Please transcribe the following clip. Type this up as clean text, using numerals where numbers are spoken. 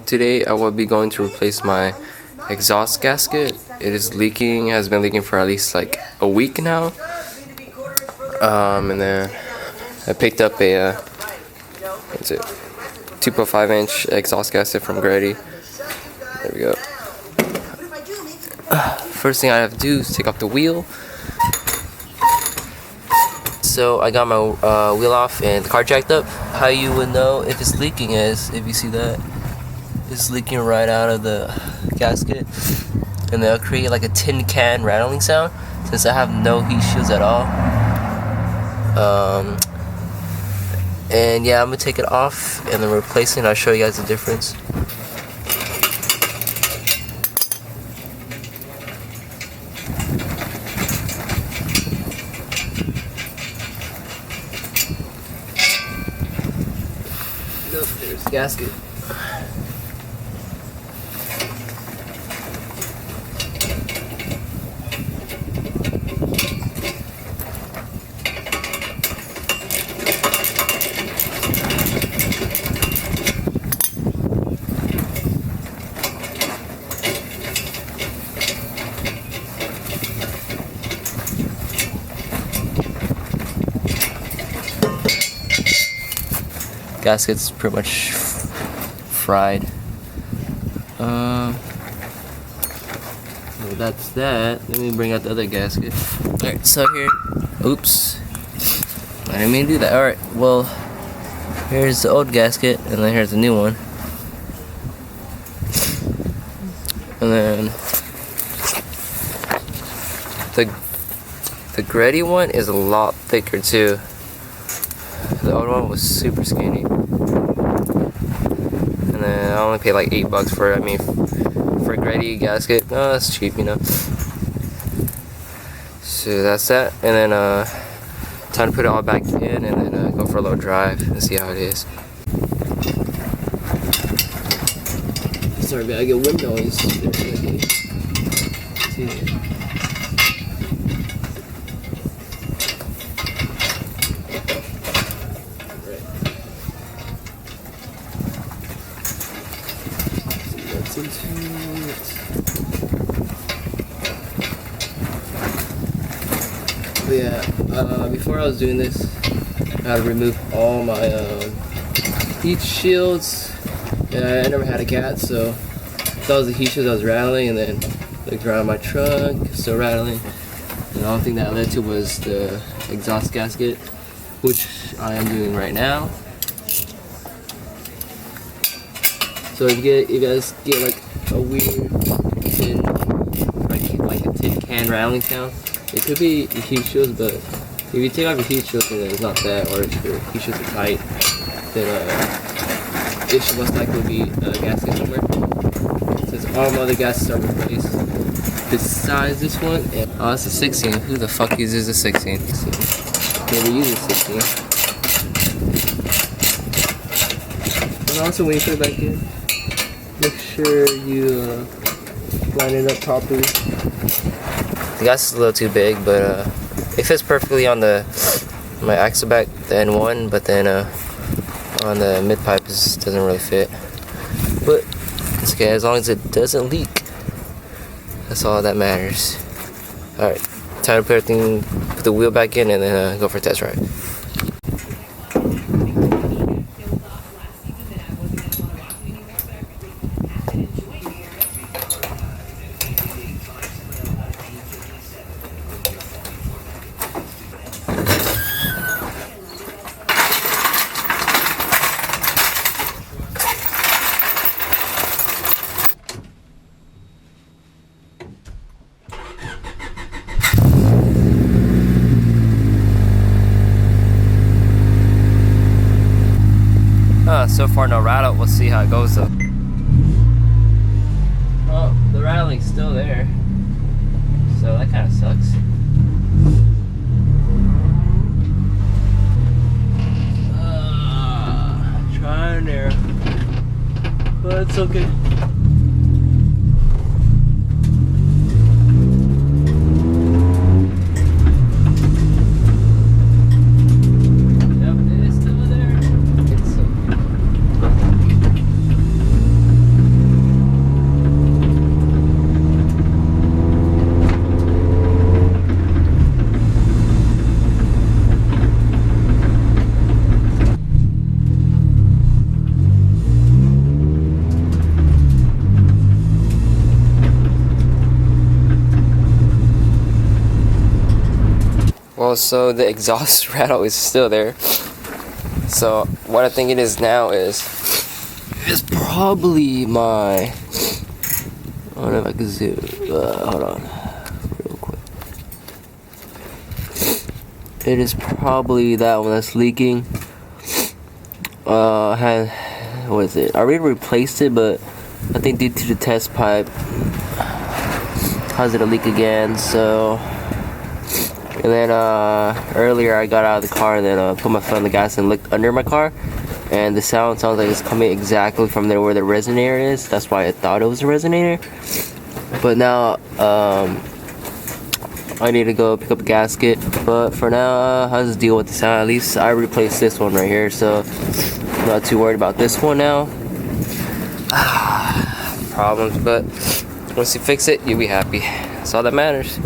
Today I will be going to replace my exhaust gasket. It is leaking, has been leaking for at least like a week now. And then I picked up a, what's it, 2.5-inch exhaust gasket from Grady. There we go. First thing I have to do is take off the wheel. So I got my wheel off and the car jacked up. How you would know if it's leaking is, if you see that, it's leaking right out of the gasket. And they'll create like a tin can rattling sound since I have no heat shields at all. And yeah, I'm gonna take it off and then replace it and I'll show you guys the difference. There's the gasket. Gasket's pretty much fried. Well, that's that. Let me bring out the other gasket. Alright, so here, oops, I didn't mean to do that. Alright, well, here's the old gasket, and then here's the new one. And then the Grady one is a lot thicker too. The old one was super skinny. And then I only paid like $8 for it. I mean, for a Grady gasket, no, that's cheap, you know. So that's that. And then time to put it all back in and then go for a little drive and see how it is. Sorry, but I get wind noise. See. Into it. But yeah, before I was doing this, I had to remove all my heat shields. And I never had a cat, so that was the heat shield that was rattling, and then looked around my trunk, still rattling. And the only thing that led to was the exhaust gasket, which I am doing right now. So if you guys get like a weird tin, like a tin can rattling sound, it could be your heat shields, but if you take off your heat shields and it's not that, or if your heat shields are tight, then it should most likely be a gasket somewhere. Since all my other gaskets are replaced, besides this one, and oh, it's a 16. Who the fuck uses a 16? Never uses 16. And also when you put it back in, make sure you line it up properly. The gas is a little too big, but it fits perfectly on my axle back, the N1, but then on the mid pipe it doesn't really fit. But it's okay as long as it doesn't leak. That's all that matters. Alright, time to put the wheel back in and then go for a test ride. So far no rattle, we'll see how it goes though. Oh, the rattling's still there. So that kind of sucks. Trying there. But it's okay. Oh, so the exhaust rattle is still there. So what I think it is now is probably my. I don't know if I can zoom. Hold on, real quick. It is probably that one that's leaking. What is it? I already replaced it, but I think due to the test pipe caused it to leak again. So, and then earlier I got out of the car and then put my foot on the gas and looked under my car, and the sound sounds like it's coming exactly from there where the resonator is. That's why I thought it was a resonator. But now I need to go pick up a gasket. But for now, I'll just deal with the sound. At least I replaced this one right here, so I'm not too worried about this one now. Problems, but once you fix it, you'll be happy. That's all that matters.